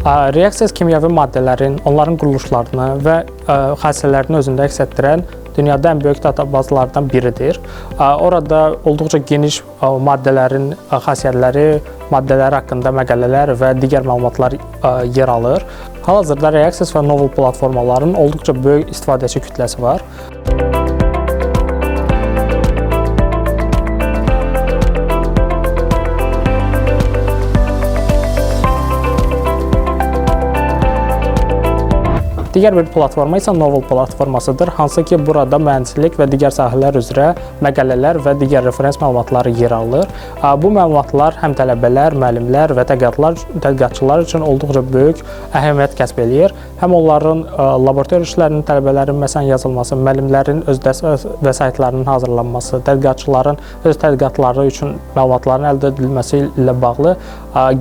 Reaksiya kimyəvi maddələrin, onların quruluşlarını və xassələrini özündə əks etdirən dünyada ən böyük databazalardan biridir. Orada olduqca geniş maddələrin xassiyyətləri, maddələri haqqında məqalələr və digər məlumatlar yer alır. Hal-hazırda Reaksiyas və Novel platformaların olduqca böyük istifadəçi kütləsi var. Digər bir platforma isə Novel platformasıdır, hansı ki, burada mühəndislik və digər sahələr üzrə məqalələr və digər referens məlumatları yer alır. Bu məlumatlar həm tələbələr, müəllimlər və tədqiqatçılar üçün olduqca böyük əhəmiyyət kəsb eləyir. Həm onların laboratoriya işlərinin, tələbələrin məsələn yazılması, müəllimlərin öz dərs vəsaitlərinin hazırlanması, tədqiqatçıların öz tədqiqatları üçün məlumatların əldə edilməsi ilə bağlı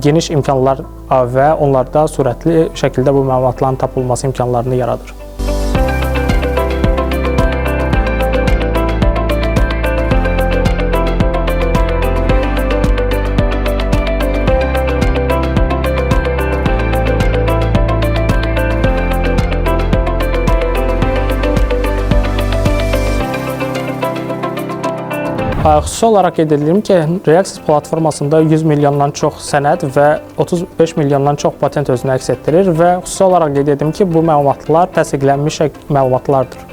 geniş imkanlar və onlarda sürətli şəkildə bu məlumatların tapılması imkanlarını yaradır. Xüsusi olaraq qeyd edilir ki, Reaksiyas platformasında 100 milyondan çox sənəd və 35 milyondan çox patent özünü əks etdirir və xüsusi olaraq qeyd edim ki, bu məlumatlar təsdiqlənmiş məlumatlardır.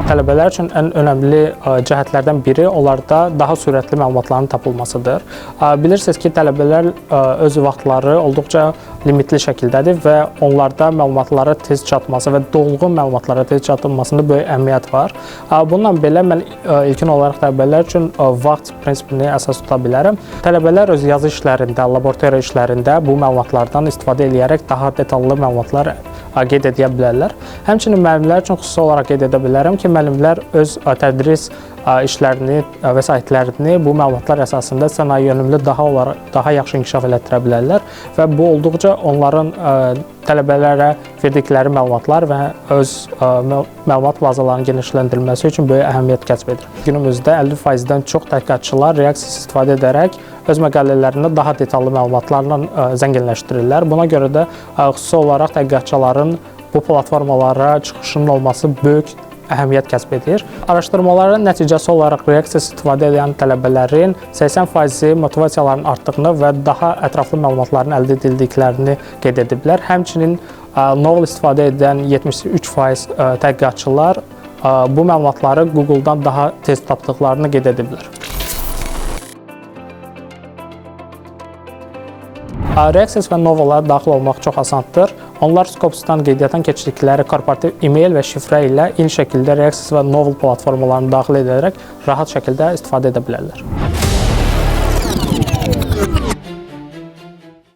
Tələbələr üçün ən önəmli cəhətlərdən biri onlarda daha sürətli məlumatların tapılmasıdır. Bilirsiniz ki, tələbələr öz vaxtları olduqca limitli şəkildədir və onlarda məlumatlara tez çatması və dolğun məlumatlara tez çatılmasında böyük əhəmiyyət var. Bununla belə mən ilkin olaraq tələbələr üçün vaxt prinsipini əsas tuta bilərəm. Tələbələr öz yazı işlərində, laboratoriya işlərində bu məlumatlardan istifadə edərək daha detallı məlumatlar qeyd edə bilərlər. Həmçinin müəllimlər üçün xüsusi olaraq qeyd edə bilərəm ki, müəllimlər öz tədris işlərini, vəsaitlərini bu məlumatlar əsasında sənaye yönümlü daha yaxşı inkişaf elətdirə bilərlər və bu olduqca onların tələbələrə verdikləri məlumatlar və öz məlumat bazalarının genişləndirilməsi üçün böyük əhəmiyyət kəsb edir. Günümüzdə 50%-dən çox tədqiqatçılar Reaksiyas istifadə edərək öz məqalələrini daha detallı məlumatlarla zənginləşdirirlər. Buna görə də xüsusi olaraq tədqiqatçıların bu platformalara çıxışının olması böyük əhəmiyyət kəsb edir. Araşdırmaların nəticəsi olaraq Reaksiyas istifadə edən tələbələrin 80% motivasiyaların artdığını və daha ətraflı məlumatların əldə edildiklərini qeyd ediblər. Həmçinin Novel istifadə edən 73% tədqiqatçılar bu məlumatları Google-dan daha tez tapdıqlarını qeyd ediblər. Reaksiyas və Novel'a daxil olmaq çox asandır. Onlar Scopus'tan qeydiyyatdan keçirdikləri korporativ e-mail və şifrə ilə eyni şəkildə Reaksiyas və Novel platformalarını daxil edərək rahat şəkildə istifadə edə bilərlər.